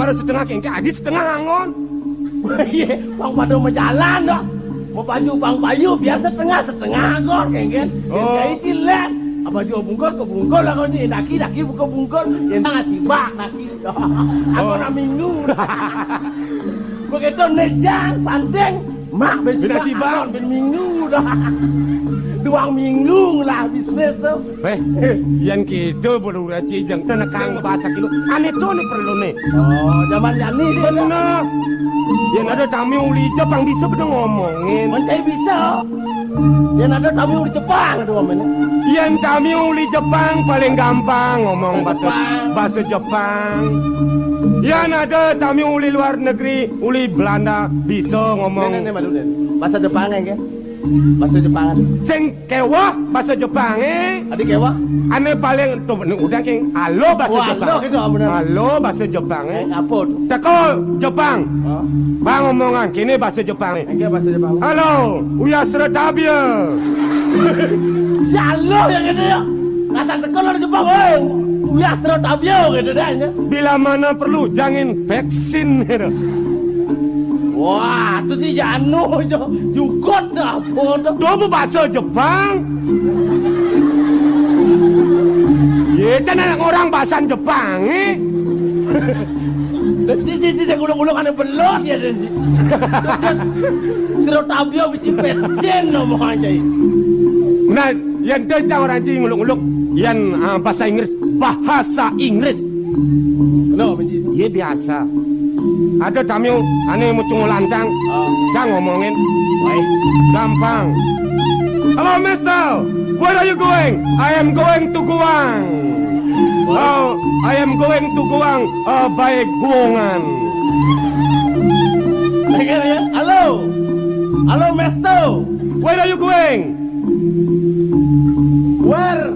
marah setengah kengke, adi setengah angon. Iya, bang pada mau jalan dong. Mau baju bang Bayu biar setengah kok, kengken. Kayak isi lek. Apa juga bungkul ke bungkul lah kau ni. Daki buka bungkul. Yang ngasih bak daki. Aku nak minggu. Begitu nejang, panteng. Mak besi bak ben minggu dah. 2 minggu lah bisnis tu. Yan kita baru raci jang tenakang bahasa kilo. Ane tu ni perlu ni. Oh, zaman jani dia. Benar. Yan ada tamu uli Jepang bisa benar ngomongin. Mencai bisa. Yan ada tamu uli Jepang tu mana. Yan tamu uli Jepang paling gampang ngomong bahasa Jepang. Yan ada tamu uli luar negeri, uli Belanda bisa ngomong. Bahasa Jepang kan? Bahasa Jepang. Sing kewa bahasa Jepang Adik kewa? Ane paling tu udah keng halo bahasa Jepang. Halo gitu benar. Halo bahasa Jepang Apa tu? Teko Jepang. Bang ngomongan kini bahasa Jepang Enggak bahasa Jepang. Halo, uya seretabia. Si halo yang gede ya. Kasar teko lah Jepang uya seretabia gitu dah. Bila mana perlu jangan vaksin gitu. Wah, tu si Janu jukot apa tu? Itu bahasa Jepang. Ye, jangan orang bahasa Jepang Cici gulung-gulung ane belot ya dan. Serotabio mesti pesen nomor aja. Nah, yang dia orang cing nguluk-nguluk yang bahasa Inggris. Kenapa menci? Ye biasa. Ada tamu ane mau cungul lantang. Jangan ngomongin. Baik. Gampang. Hello, mister. Where are you going? I am going to Guang. Oh, I am going to Guang by Guangan. Dengar ya? Halo. Halo, mister. Where are you going? Where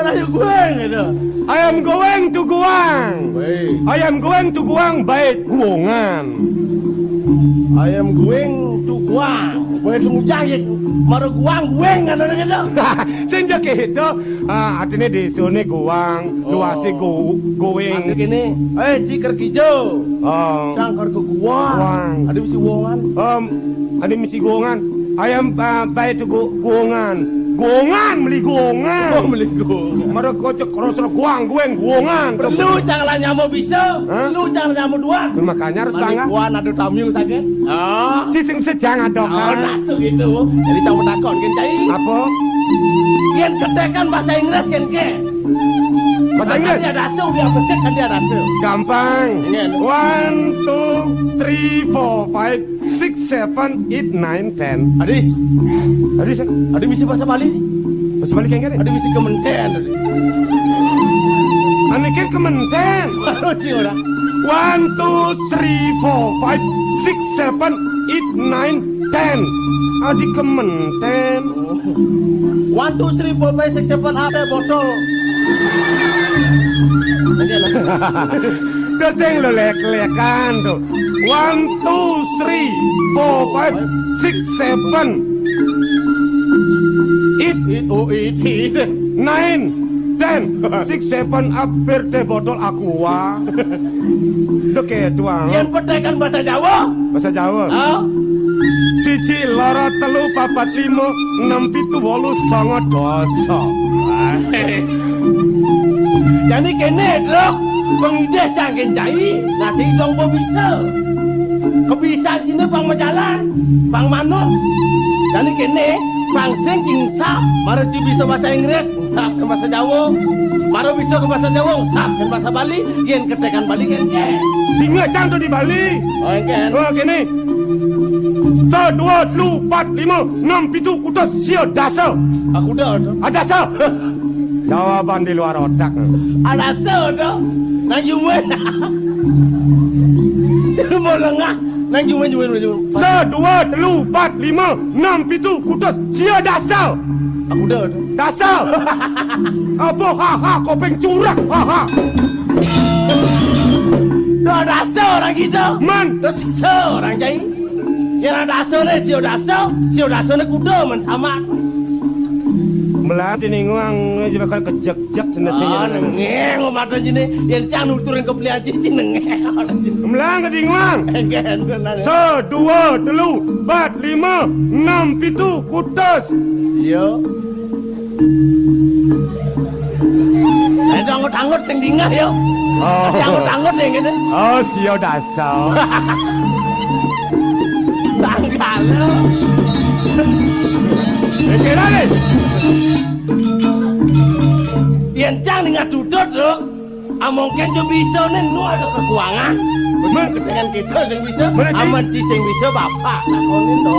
are you going? Itu. I am going to Guang. Baik. I am going to Guang by Guangan. I am going to Guang. Boleh tunggu jahit. Maru Guang kan orang itu. Sejak itu, artinya di sini Guang, luasnya Going. Ada gini. Cikar hijau. Cangkar ke Guang. Ada misi Guangan. Ada misi Guangan. I am by to Guangan. Gongan beli gongan. Beli gongan. Mara kocok kerosok gongan. Perlu jangan nyamu bisa. Perlu jangan nyamu dua. Makanya harus bangga. Kuan ada tamu sakit. Sising sejang ada kan. Nah, gitu. Jadi campur takon kan cai. Apa? Kian ketekan bahasa Inggris kan ke? Bahasa Inggris. Dia rasa dia pesek kan dia rasa. Gampang. 1, 2, 3, 4, 5, 6, 7, 8, 9, 10. Adis. Ada misi bahasa Bali. Bahasa Bali kan? Ada misi Kementerian. Ane kan Kementerian. Lucu orang. 1, 2, 3, 4, 5, 6, 7, 8, 9, 10. Adi Kementerian. 1, 2, 3, 4, 5, 6, 7, 8 botol. Terus yang lo lek-lekan tuh 1, 2, 3, 4, 5, 6, 7 8, 9, 10 6, 7 hampir teh botol aqua. Deke tuang. Yang petekan bahasa Jawa. Bahasa Jawa. Siji loro telu papat limo 6 7 8 9 10. Jadi kene dok pengideh jangan cai nanti dong bisa kebiasaan sini bang majalan bang manut jadi kene bang sengking sap maru bisa bahasa Inggris sap ke bahasa Jawa maru bisa ke bahasa Jawa sap ke bahasa Bali yen ketekan Bali kan ke tinggal cantu di Bali kan kene 1, 2, 3, 4, 5, 6, 7 udah siap dasar aku udah ada dasar. Jawaban di luar otak. Ada sodo, nang jumen. Mau lengah, nang jumen. 1, 2, 3, 4, 5, 6, 7 kutus sia dasar. Aku udah. Dasar. Apa haha kopeng curang haha. Dah dasar orang kita. Man, dasar orang jai. Yang dasar ni sio dasar ni kuda men sama. Melah tininguang bakal kejek-jek jenisnya. Nengeng mata jine yen cang nuturin ke beli cici nengeng. Melah kedinguang. So, 2, 3, 4, 5, 6, 7 kutus. Yo. Anggot-anggot sing dingah yo. Oh. Anggot-anggot yang kene. Oh, sio dasar. Sanggalo. Kira nih. Yen cang dengan dudut lho. Mungkin jo bisa nih nu ada kekuangan. Dengan kita sing bisa. Aman ci sing bisa bapak lakonin to.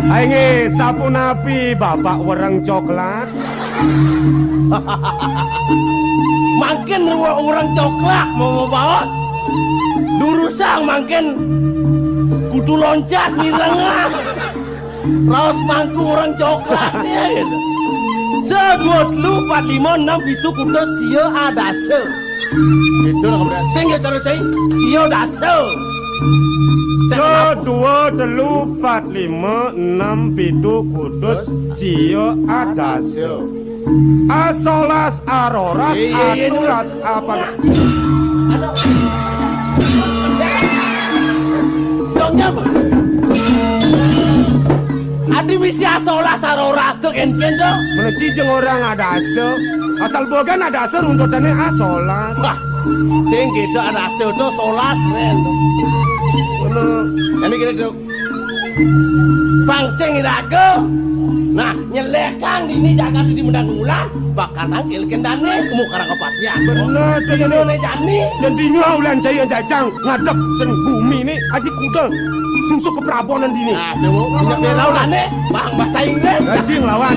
Ayo sapu napi bapak wereng coklat. Makin orang coklat mau baos. Durusang makin kudu loncat di lengah. Raos mangku orang coklat ya gitu. 2, 4, 5, 6 itu kudu sio adase. Gitu lah kemudian. Sing ya cara cai sio dase. 2, 3, 4, 5, 6, 7 kudus sio adase. Asolas aroras aturas apa? Dongnya adi misi asolas aroras tuh ken-ken dong. Meneci jeung orang adase. Asal bogan adase runtutannya asolas. Wah, sing gitu adase tuh solas ren. Ini kira dok. Pangsing iraga. Nah, nyelekan ini jaga di mendang ulan, bakal nangkil kendane kemu karang kepatian. Bener teh Ini jani. dan dinya ulan jaya jajang ngadep sen bumi ini aji kuda susuk ke Prabonan dini. Nah, dewo nyek laulane bang bahasa Inggris. Aji nglawan.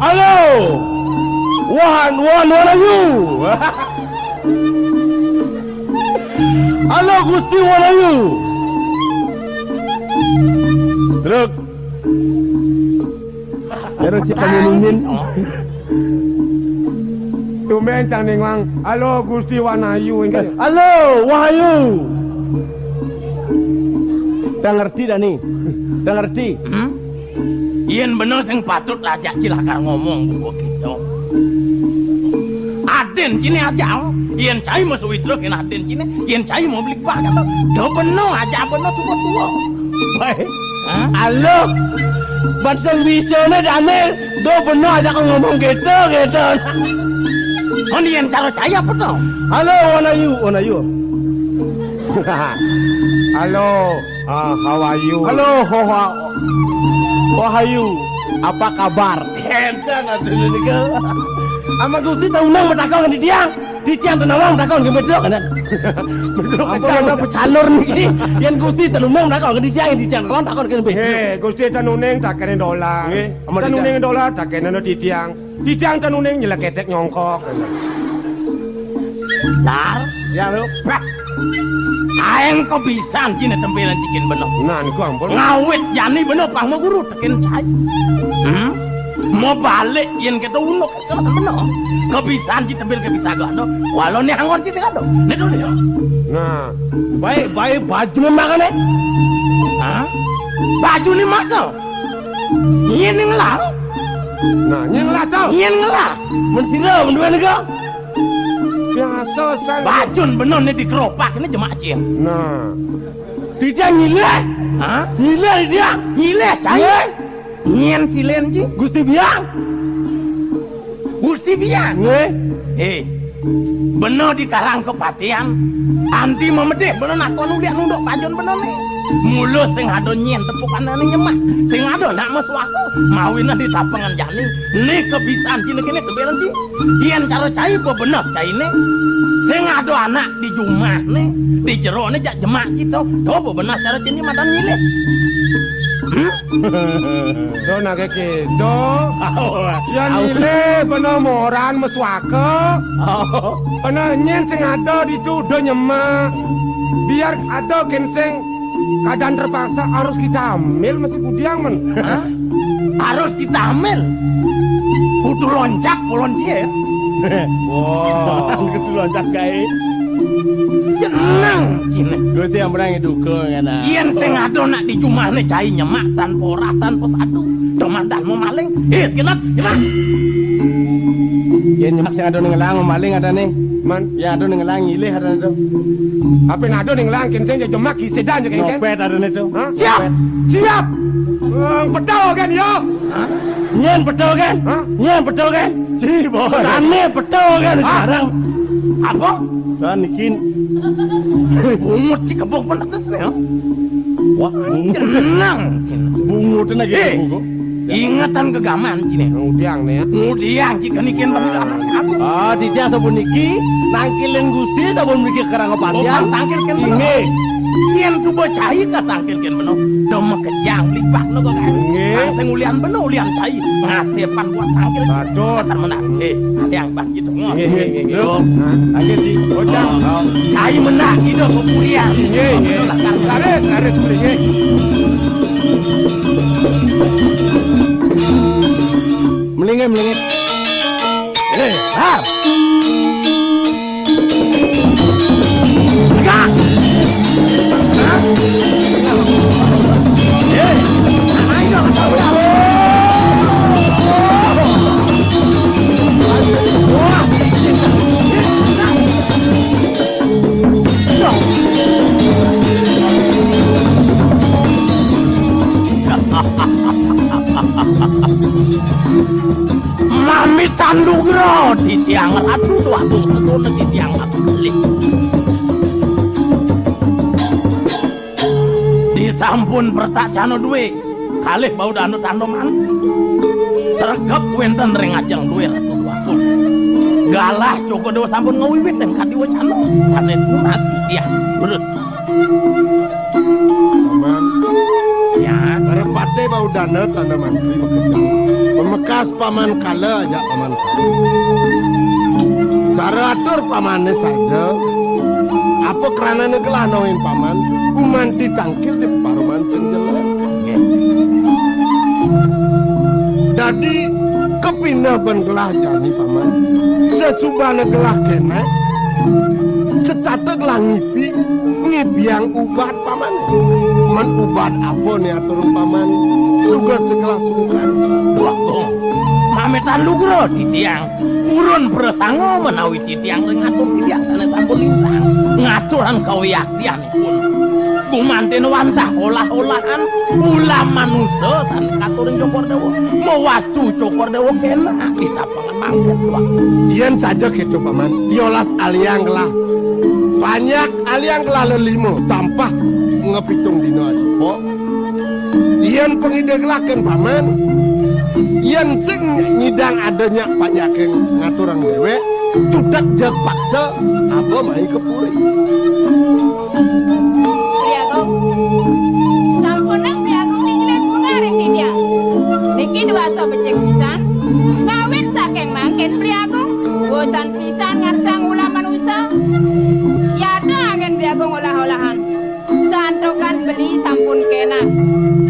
Halo. One are you? Halo Gusti, what are you? Look. Pero si Panunin. Tumben cang ningwang. Halo Gusti Wanayu engke. Halo, Wahyu. Udah ngerti dah nih. Udah ngerti? Yen bener sing patut aja cilakar ngomong buku gitu. Aden cini aja. Yen cai masuk witro kena aden cini. Yen cai mau beli banyak tuh. Do bener aja bener tua-tua. Baik. Halo. Banseng bisa nih Daniel. Do bener aja kau ngomong gitu. Oh yen cara cai apa tuh? Halo, Wanayu. Halo. How are you? Halo, Wahyu, apa kabar? Entah nggak dulu nih kau. Amat Gusti tahu nang bertakon di tiang tenawang takon ke bedok kan? Bedok apa yang pecalur nih? Yang Gusti tahu nang bertakon di tiang takon ke bedok. Hei, Gusti tanuning tak kene dolar. Tanuning dolar tak kene no di tiang. Di tiang tanuning nyeleketek nyongkok. Dar, ya lu. Aeng kok bisa cina tempelan cikin bener. Nah, niku ampun. Ngawit jani bener pang mau guru tekin cai. Mau balik yen kita unuk kan bener. Kebisan ci tembel kebisa gado. Walau ni angor ci gado. Nek dulu ya. Nah, Baik baju ni makan eh. Baju ni makan. Yen ngelah. nah nyeng lah tau. Yen ngelah. Mensira mendua nego. Biasa san. Bajun bener ni dikeropak ni jemaah cien. Nah, Dia nyileh. Nyileh dia. Nyileh cai. Nyen silen ji. Gusti biang. Bener di karang kepatian. Anti memedeh bener nak kono dia nunduk pajon bener nih. Mulus sing ado nyen tepukan ane nyemah. Sing ado nak meswaku. Mawina di tapengan jani. Nih kebisaan cini kini tembelan ji. Yen cara cai apa bener cai nih. Sing ado anak di jumah nih. Di jero nih jak jemak gitu. Coba bener cara cini madan nyileh. do nak kedo. Yang nile bener moran meswake. Bener nyen sing ada di tudo nyemak. Biar ada kenseng keadaan terpaksa harus kita ambil masih kudiang men. Harus kita ambil. Kudu loncat polon cie. Wow. Kudu loncat gae. Jeneng cine. Gusti amrang duka ngana. Yen sing ado nak dicumahne cai nyemak tanpa ora tanpa sadu. Domantan mau maling. Kenat. Yen nyemak sing ado ning lang maling adane. Man, Ya ado ning lang ngilih adane to. apa nado ning langkin sing jemak sedan je kan? Nyopet adane to. Hah? Siap. Siap. Pedal kan yo. Hah? Nyen betul kan? Hah? Nyen betul kan? Ci boy. Kami betul kan sekarang? Apa? Dan nikin Umur di kebuk penetes nih. Wah, jeneng. bungut na gitu. Ingatan kegaman sini. Udiang nih ya. Kemudian jika nikin pemilahan aku. Ah, dijak sabun niki nangkilin Gusti sabun mriki kerang Bukan kepatian. tangkil kan Inge. Yen coba cai ka tangkil kan bener. Doma kejang lipat no kok kan. Nggih. Langsung ulian bener ulian cai. Ngasipan buat tangkil. Badut. Akan menang. Ada yang bang gitu. Nggih. Yo. Angger di bocah. Cai menang gitu kemudian. Nggih. Laris beli nggih. Melingit. Har. Gak. Mami Tandugro di tiang ratu waktu tentu di tiang ratu gelik. Disampun pertak cano duwe kalih bau danu tandoman. Sergap wenten ring ajeng duwe ratu wakun. Galah Joko Dewa sampun ngawiwit tem kadiwa cano sanes punat di tiang terus. Paman, Ya, repate bau danet anda mantri bekerja. Memekas paman kala aja paman kala. Cara atur pamannya saja. Apa kerana negelah noin paman? Kuman ditangkil di paruman sing jelek. Jadi kepindah bengelah jani paman. Sesubah negelah kene. Secatek lah ngibiang ubat paman. Man ubat apa nih atur paman? Juga segala sungkan. wakung. Mami Tandugro di tiang urun beresango menawi di tiang ring atur tidak sanes sampun lintang. Ngaturan kawiyaktianipun. Kumanten wantah olah-olahan ulah manusia san katuring Cokordewo mewastu Cokordewo kena kita pengemangkan waktu. Yen saja gitu paman. Diolas aliang lah. Banyak aliang lah lelimo tanpa ngepitung dino aja po. Yen pengideglaken paman. Yen sing nyidang adanya banyak yang ngaturang dewe. Cudak jeg paksa apa mai kepuri. Priagung, sampunang Priagung dikeles mengaring dia. Niki dua becek pisan, kawin saking mangkin Priagung, bosan pisan ngarsang ulah manusia. Yada angin Priagung olah-olahan, santokan beli sampun kena.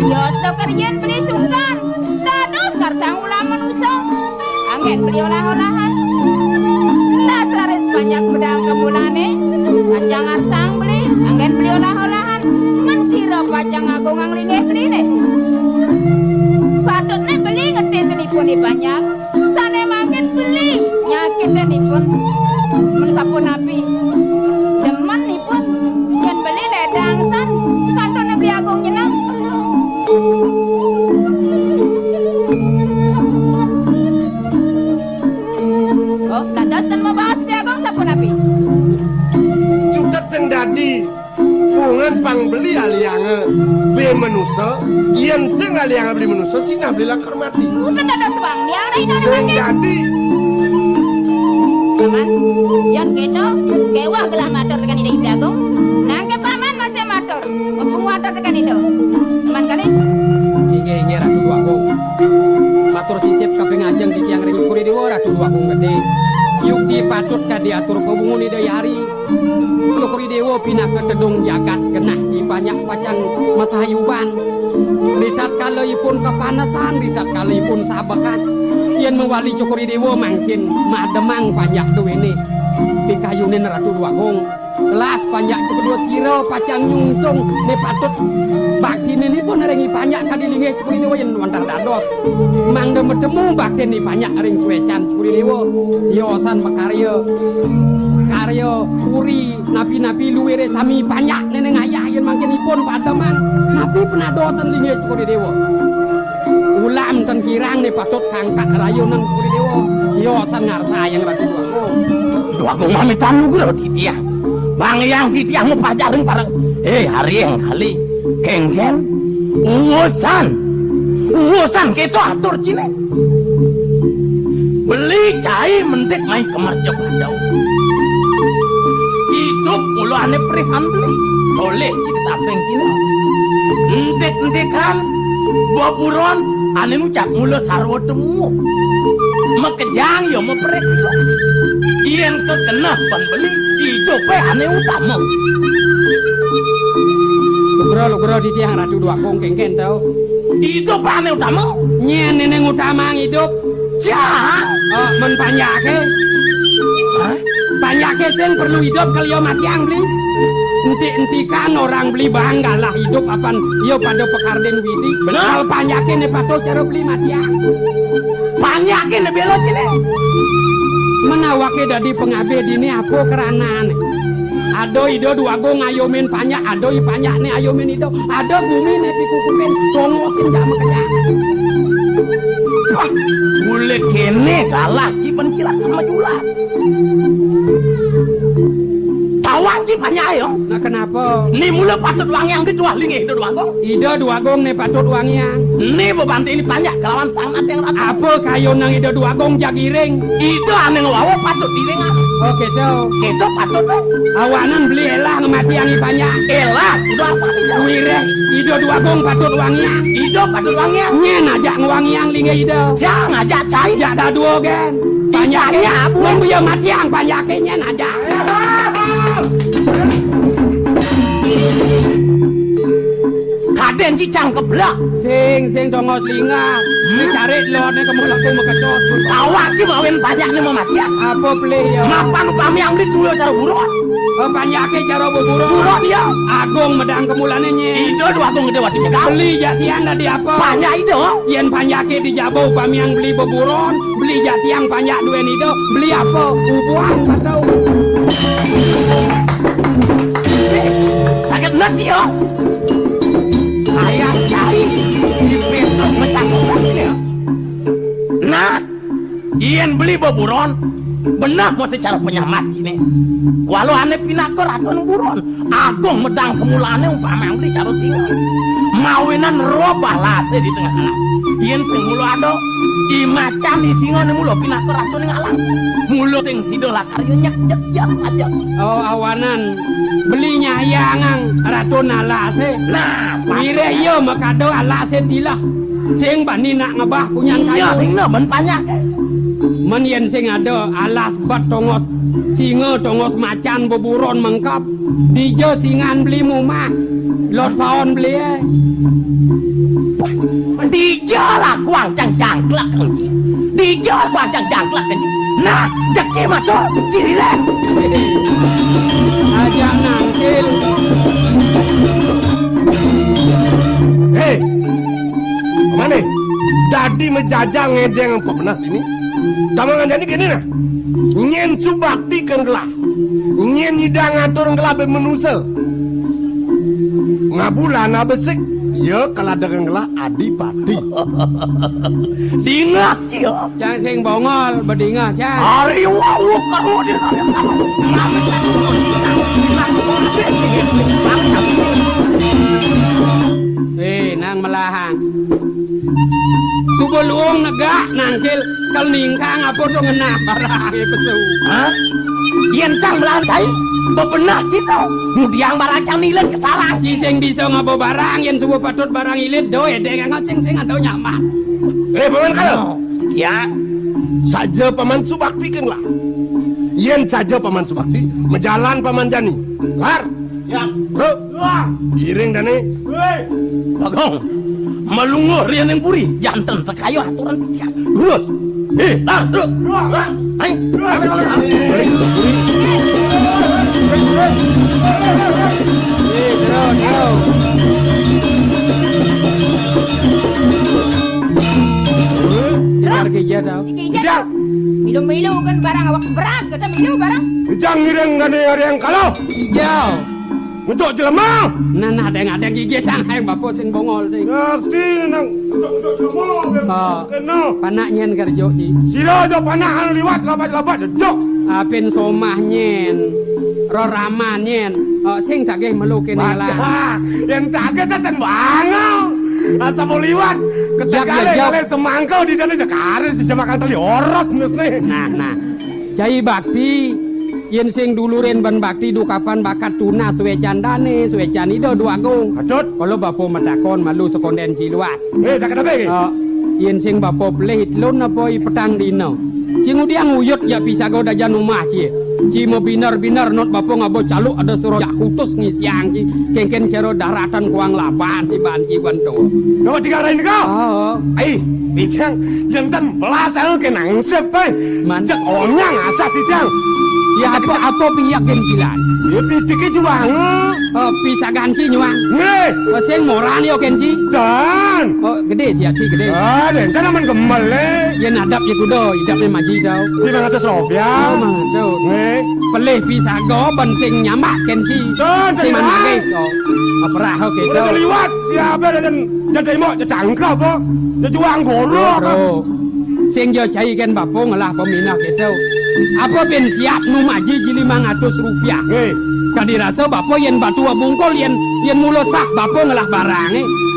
Yos toker yen beli sungkan, dados ngarsang ulah manusia. Angin beli olah-olahan. Las laris banyak pedang kemulane, panjang ngarsang beli, angin beli olah-olahan. Mensiro pacang agung anglinge beli patutnya beli ngerti senipun banyak. Sane makin beli nyakitnya nipun mensapun api. Demen nipun yang beli ledangsan sekantone beli agung nyenang. Oh, landas dan mau bahas beli agung sapun api. Cudat sing dadi pungan pang beli aliange be manusia. Yen sing aliange beli manusia sing beli lakar mati. Udah ada sebang dia udah itu Sing dadi paman, yang kita kewah gelah matur tekan ide Ibu Agung. Nangke paman masih matur, mumpung matur tekan itu. Teman kali, Inge Ratu Dwagung. Matur sisip kaping ajeng di tiang ring kuri dewa Ratu Dwagung gede. Yukti patut kadiatur pebunguni dayari. Kuri dewa pindah ke tedung jagat genah di banyak pacang masahayuban. Litat kalaipun kepanasan, litat kalaipun sabakan. Yen mewali Cokori Dewa mangkin mademang panjak duwene pikayunin Ratu Dwagung Kelas panjak kedua siro pacang nyungsung ne patut bakti ini pun ringi panjak kadilinge cukuri dewa yang wantar dados. Mang bertemu bakti ini panjak ring suecan cukuri dewa. Siosan makarya karya puri napi-napi luwere sami panjak neneng ayah yang mangkenipun pademan napi penadosan linge cukuri dewa. Ulam tan kirang ne patut kangkat rayunan cukuri dewa. Siosan ngarsa yang ratu Dua aku mami tamu guru titiang. Bang yang titiang mau pacaran bareng. Hari yang kali kengken urusan kita atur cine. Beli cai mentik main kemercep ada. Hidup mulu ane perihan beli. Boleh kita samping kini. Entek-entekan baburon ane ngucap mulu sarwa temu. Makejang yo memperek. Iyan kekena beli hidupnya aneh utama. Lugro di tiang ratu dua kong kengken tau. Hidup aneh utama. Nyen neneng utama hidup. Jangan. Men panjake. Panjake sen perlu hidup kalau yo mati ang beli. Enti-entikan orang beli bangga lah hidup apan yo pada pekarden widi. Benar. Panjake ne patut cara beli mati ang. Panjake ne belok cine. Menawake dadi pengabe dini apa keranane. Ado ido dua go ngayomin panjak, ado i panjak ne ayomin ido. Ado bumi ne pikukukin tongosin jam kejang. Wah, boleh kene kalah ki pencilat sama julat. Tawan ci panjak yo. Nah kenapa? Ni mula patut wangiang dijual lingi ido dua gong. Ido dua gong ne patut wangiang. Ni bebanti ini panjak kelawan sang nate yang rata. Apa kayo nang ido dua gong jagiring? Itu aneh ngawa patut direngan. Oh gitu. Itu patut deh. Awanan beli elah ngemati yang panjak. Elah, udah asal di jauh. Wire, ido dua gong patut wangiang. Ido patut wangiang. Nyen ajak ngewangiang linge ido. Jangan ajak cai. Jak dah dua gen. Panjaknya abu. Wong biar mati yang panjaknya nyen ajak. Kaden cicang keblak. Sing dongos linga. Dicari lorne kamu laku makacot. Awak sih mawin banyak nih mematian. Apa beli ya? Mapan upami yang beli dulu cara buron. Panjaknya cara buron. Buron dia. Agung medang kemulannya. Itu dua agung gede waktu kita. Beli jatian dah di apa? Banyak itu. Yen panjaknya di Jabau upami yang beli beburon. Beli jatiang panjak duen itu. Beli apa? Ubuan atau? Sakit nanti yo. Ayah cari di besok mencakup ya. Nah, Ian beli beburon. Benar mesti cara penyamat ini. Walau aneh pinakor atau buron. Agung medang kemulaannya umpama yang beli cara singa. Mawinan robah lase di tengah alas. Ian sing mulu ado. Imacan di singa nih mulu pinakor atau ning alas. Mulu sing sido lakaryanya jep aja. Oh awanan. Belinya yangang ratu nalase. Nah, wire yo makado alase tilah. Sing bani nak ngebah punya kayu. Ya, tingna ben banyak. Men yen sing ada alas bat tongos singa tongos macan beburon mengkap. Dijo singan beli mumah. Lot paon beli Dijo lah kuang jangklak kan. Dijo kuang jangklak kan. Nah, deki mah tuh ciri deh. Aja nangkil. Hei, mana? Jadi menjajah ngedeng apa benar ini? Tamangan jadi gini nah. Nyen subakti kenggelah. Nyen hidang ngatur ngelah bemenusa. Ngabulan abesik. Ya kalau ada ngelah adipati. Dingak cio. Jangan sing bongol bedingah cang. Hari wau karo dia. Nang melahang. Subuluong negak nangkil kalningkang apa tuh ngenah barang pesu. Hah? Yen cang belahan cai. Bebenah cito. Mudiang baracang nilen ketalang. Sing bisa ngabo barang yen subuh patut barang ilit doe dengan sing atau nyaman. Paman kalau. Ya. Saja paman subakti kenglah. Yen saja paman subakti menjalan paman jani. Lar. Ya. Bro. Iring dane. Bagong. melunguh rian yang puri jantan sekayo aturan tiap lurus terus Kerja tau. Kerja. Milu-milu kan barang awak berat, kata milu barang. Ijang ngireng gani yang kalau. Hijau. Untuk jelema. Nah, ada gigi Shanghai bapak sing bongol sing. Ngerti nang untuk jelema. Kena. Panak nyen kerja ci. Sira aja panahan liwat labat-labat jejok. Apin somah nyen. Rorama nyen. Sing dagih melu kene lah. Yang dagih cacen banget. Asa mau liwat. Ketegale kale semangkau di dana Jakarta jemakan tali oros nus nih. Nah. Jai bakti yen sing duluren ban bakti dukapan bakat tuna suwe candane, suwe canido dua agung. Adut. Kalau bapo metakon malu sekonden ciluas. Dak kenapa iki? Yen sing bapo plehit lon apa i petang dino. Cing udiang uyut ya bisa go dajan rumah cie. Ci mo binar-binar not bapo ngabo caluk ada suruh jak kutus ngisiang ci. Kengken cero daratan kuang laban ci ban ci bantu. Kau digarain kau? Oh. Ai, bicang jantan belasang ke nang sepai. Manjak onyang asas bicang. Ya apa piyakin kilan. Ya pitike juang. Bisa ganci nyuang. Nih, Sing moran yo kenci. dan. Gede sih aki gede. Den kan aman gemel le. Yen adap ya kudo, idapnya maji tau. Di mana sesob ya? Tuh. Nih, Pelih bisa go ben sing nyamak kenci. dan Sing manake kok. Perah oke udah tau. liwat siapa dan jadi mau jangka apa? Juang goro apa? Sing yo cai kan bapo ngalah peminat gitu. Apa ben siap nu maji ji 500 rupiah. Nih, Kadi rasa bapo yen batu bungkol yen mulo sah bapo ngalah barang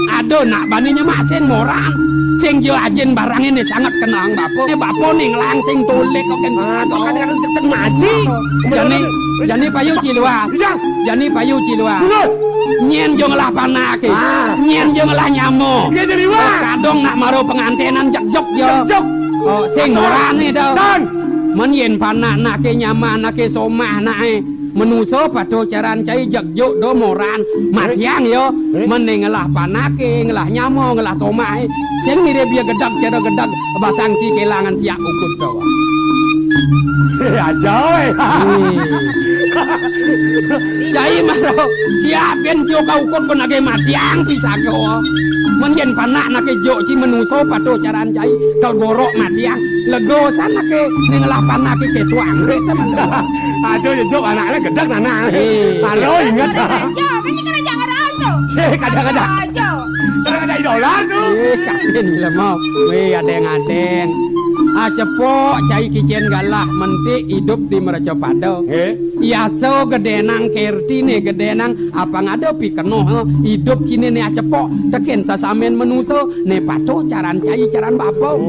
Ado nak baninya masin moran. Sing yo ajen barang ini sangat kenang bapo. Bapo ning langsing tulik kok kan bisa kok kadang-kadang cecen maji. Jani payu cilua. Jani payu cilua. Lulus. Nyen yo ngalah panake. Nyen yo ngalah nyamo. Dia jadi wah. Kadong nak maro pengantenan jok yo. Jok. Sing moran itu. Dan. Men yen panak nake nyaman nake somah nake menuso pato caran cai jagjuk do moran matiang yo mending ngelah panake ngelah nyamo ngelah somah sing mire biar gedag cara gedag basang ki kelangan siap ukut do. Aja we. Cai maro siapin jo kau ukut ko nage matiang bisa go. Men yen panak nake jo ci menuso pato caran cai kal gorok matiang lego sana ke ngelah panake ke tuang teman. Aja jok anaknya gedak nana. Halo ingat. Ajo, kan ini kena jangan ajo. Kadang-kadang. Ajo. Kadang-kadang idola tuh. Kakin lemau. Weh adeng-adeng. Cepok cai kicen galah menti hidup di Meraja Pado. Iya so gede nang kerti nih gede nang apa ngado pikenoh hidup kini nih cepok teken sasamen menuso nih pato caran cai caran bapo.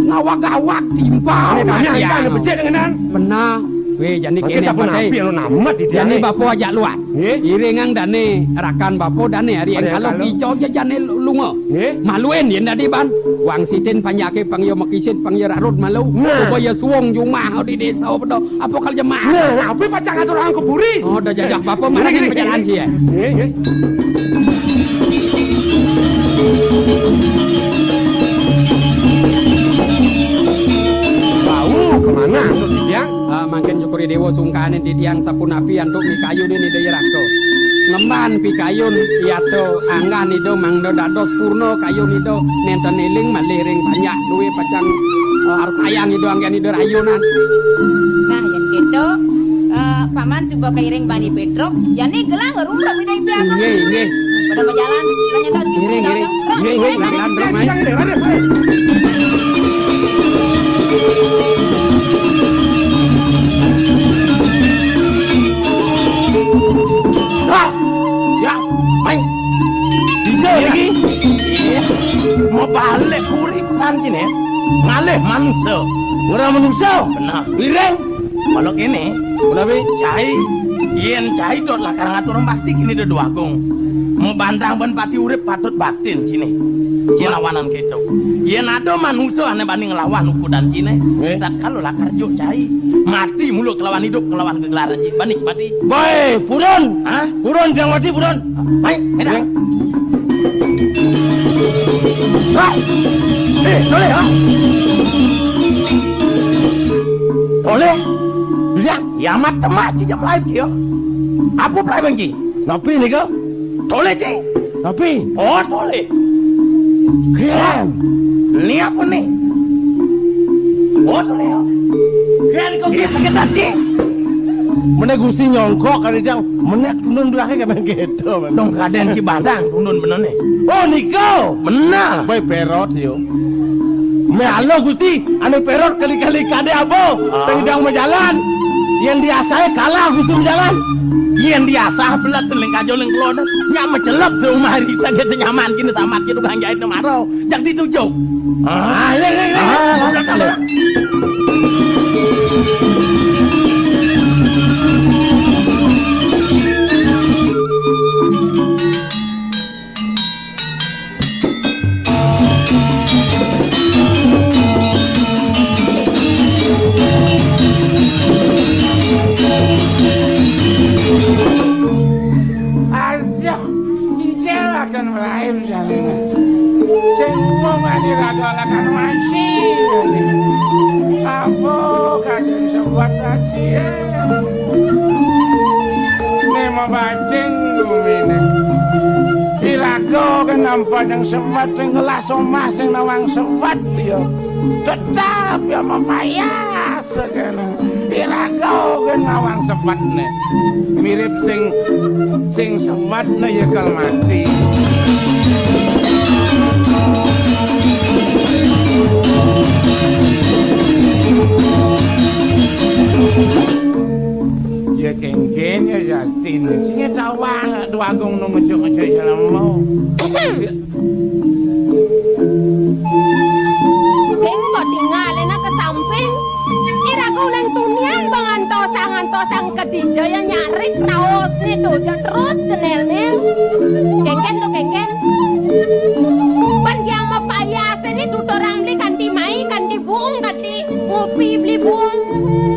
Ngawak-ngawak timpa. Ini kami angkat becek dengan. Benar. Weh jani kene apa napi lo namat di dia. Jani bapo ajak luas. Irengang dane rakan bapo dane hari yang kalau kicau jane lungo. Maluen yen dadi ban. Wang siten panyake pangyo makisit pangyo rarut malu. Supaya suwong jumah di desa pedo. Apa kal jemaah. Nah, apa pacang atur orang kuburi. Oh, dah jajak bapo marangin perjalanan sih ya. Bau kemana untuk di dia? Makin Jokori Dewo sungkanin di tiang sapunapi untuk mikayu ini dari rakto. Ngemban pikayun iato angga nido mangdo dados purno kayu nido nenten eling maliring banyak duwe pacang arsayang nido angga nido rayunan. Nah, yang gitu paman sebuah kairing bani Petruk, jadi gelang rumrah bidai biasa. Nggih. Pada berjalan, ternyata Ngiring. Ya, main. Dijak lagi. Mau balik puri ikutan sini. Ngalih manusia. Murah manusia. Benar. Wireng. Kalau kini, udah cai. Yen cai dot lah karang atur bakti kini do dua agung. Mau bandang ban pati urip patut batin sini. Cilawanan gitu. Yen ada manusia ane banding ngelawan ukudan cine. Saat kalau lah karjo cai. Mati mulu kelawan hidup kelawan kegelaran ji. Banik mati. Boy, purun. Hah? Purun biang mati purun. Baik, enak. Toleh ha? Toleh? Liang, yamat temat jam lain dia. Apa pelai bangji? Napi ni ke? Toleh cik. Napi? Oh, toleh. Kian. Ni apa ni? Oh, toleh ha? Kian kau sakit hati. Mana gusi nyongkok kali jang. Mana tundun dua ke main gitu. Dong kaden Cibandang tundun bener ni. Oh ni kau. Benar. Baik perot yo. Me alo gusi, anu perot kali-kali kade abo. Tengdang berjalan. Yang diasah kalah gusi berjalan. Yang diasah belat teling kajol yang keluar nyak mencelap seumah hari tadi senyaman kini sama kini tukang jahit marau jak ditujuk. Kan masih apa kajen sobat aja ini mau bajing gumine irago kenapa yang sobat yang gelas omas yang nawang sobat dia tetap ya mempayas kan irago kenawang sobat nih mirip sing sobat nih ya kalau mati. Ya kengken ya jatin sing tawang duagung nu ngejuk-ngejuk jalan mau. Sing kok tinggalin ke samping. Irago nang tunian bangantos-angantos kedija yang nyari raos nih tuh terus kenelnya. Kengken tuh kengken. Ban yang mau payas ini tuh orang beli kanti mai kanti buung kanti ngopi beli buung.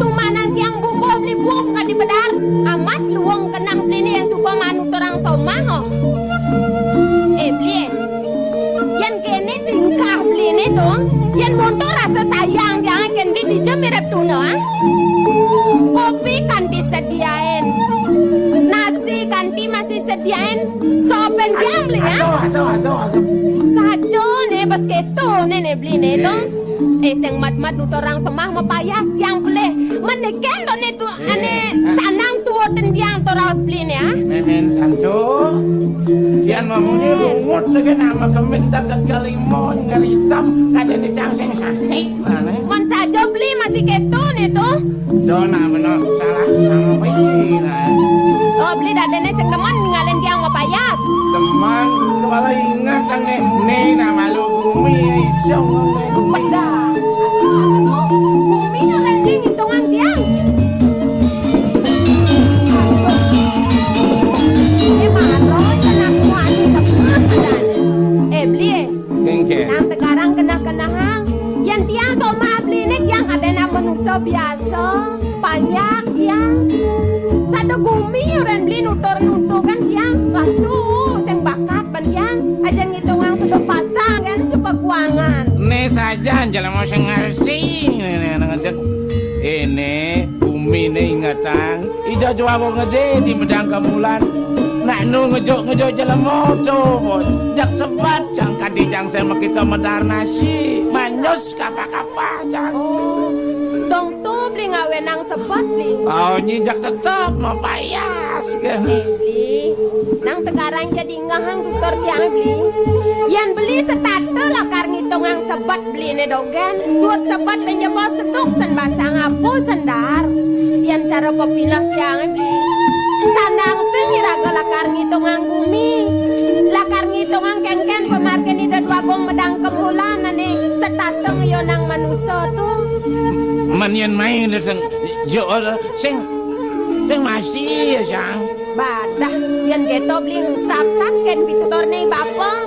Tumanang yang buko beli buung kanti bedar. Amat luang kenang beli ni yang suka manut orang somah. Beli. Yang kene tingkah beli ni dong. Yang motor rasa sayang jangan ken beli di jam mirip tuna. Kopi kanti sediain. Nasi kanti masih sediain. Sopen yang beli ya. Sajo nih basketo nih beli nih dong. Seng mat-mat nuto orang semah mapayas yang beli. Meneken do nih tu ane sanang tuo tendiang toraus beli nih ya. Menen sanjo. Yang ngomongnya lungut lagi nama kemik dekat galimon ngeritam kada dicang sing sakit mana. Mon sajo beli masih keto nih tuh. Dona benar salah sampai lah. Oh beli dadene sing teman ngalen diang mapayas. Teman kalau ingat kan nih nama lu bumi iso. Beda. Bumi ngalen ding hitungan diang. Beli nang sekarang kena hang yang tiang sama beli nek yang ada nama manusia biasa banyak yang satu gumi orang beli nutor kan tiang waduh yang bakat yang aja ngitung yang sedok pasang kan supaya kuangan Nih saja jalan mau ngerti ngejek ini bumi nih ingatan ijo jawab ngede di medang kemulan. Nak nu ngejuk jalan motor, jak sebat jang kadijang sama kita medar nasi, manyus kapa jang. Oh, dong tuh beli ngawe nang sebat beli. Oh nyijak tetap mau payas kan. Beli, nang tegarang jadi ngahang tutor tiang beli. Yang beli setatu lakar ngitung ang sebat beli ne dogen. Suat sebat menjebol seduk sen basang apu sendar. Yang cara pepilah tiang beli. Sandang sengiraga lakar ngitung ang gumi. Lakar ngitung ang kengken pemarken ida duagong medang kemulan ane setateng yo nang manusia tuh. Manyan main datang jo sing masih ya sang. Badah yang geto beli sap-sap ken pitutor nih bapa.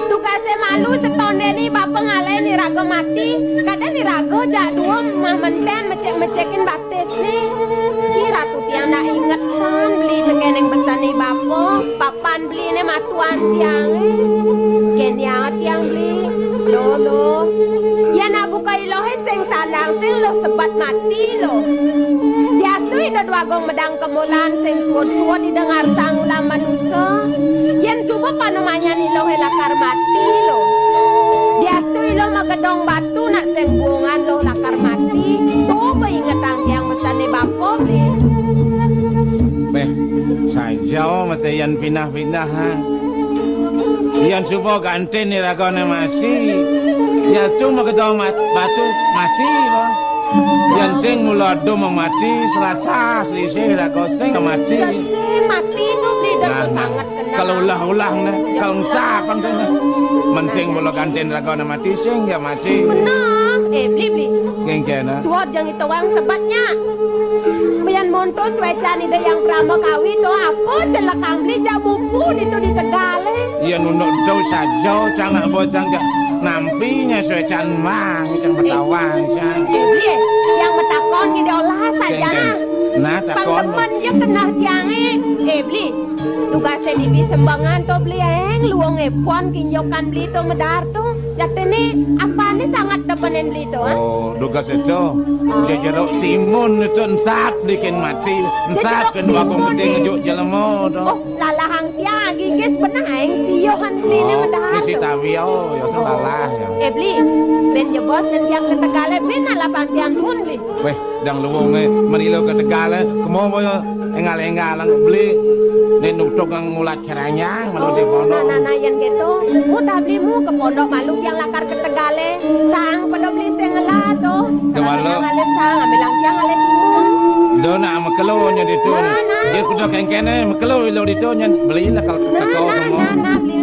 Tukase malu setone nih bapa ngalain ni raga mati. Kadang ni raga jadua mamenten mecek-mecekin baptis nih. Kira tuh tiang nak inget san beli teken neng besani bapo, papan beli ne matuan tiang. Kenya tiang beli. Lo. Ya na buka ilohe sing salang sing lo sebat mati lo. Dia tu ida dua gong medang kemulan sing suod-suod didengar sang ulam manusia. Yen subuh panomanya ni lohe lakar mati lo. Dia tu ilo magedong batu nak sing bungan lo lakar mati. Tu ingetang tiang besane bapo beli. Beh, saja masa yan pinah-pinah ha. Yan subuh ganti ni ragone masih. Ya cuma ketemu batu mati bang. Yan sing mula do mati selasa selisih rago sing mati. Sing mati tu beli dah sangat kena. Kalau ulah-ulah nih, kalau sapang tu nih. Men sing mula ganti ragone mati sing ya mati. Menang, beli. Kengkena. Suat yang itu wang sebatnya. Bian monto suecan itu yang prama kawin do apa celakang beli jamupu itu di Tegale. Iya nunduk do saja jangan bocang ke nampinya suecan mang yang bertawang sang. Beli yang metakon ini olah saja nah. Nah takon. Teman je kena jange. Beli. Tugasnya bibi sembangan to beli luang puan kinyokan beli to medar to. Jate ni apa ni sangat tepanen beli to. Oh, tugas itu. Dia jeruk timun itu ensat bikin mati. Ensat kedua kong gede ngejuk jelemo to. Oh, lalahang tiang gigis benah siyohan beli ni medar. Isi tawio ya salah ya. Beli. Ben jebos dan yang ke Tegale ben ala pantian pun beli. Weh, dang luwung menilo ke Tegale, kemo boyo engal-engal beli. Nen nutuk ang ngulat keranyang malu di pondok. Nah yang gitu. Udah belimu ke pondok malu yang lakar ke Tegale. Sang pada beli sengela to. Kemalo. Ale sang ambilang tiang ale timun. Dona makelo nya ditu. Dia kudu kengkene makelo ilo ditu nya beli lah kalau kau Nah beli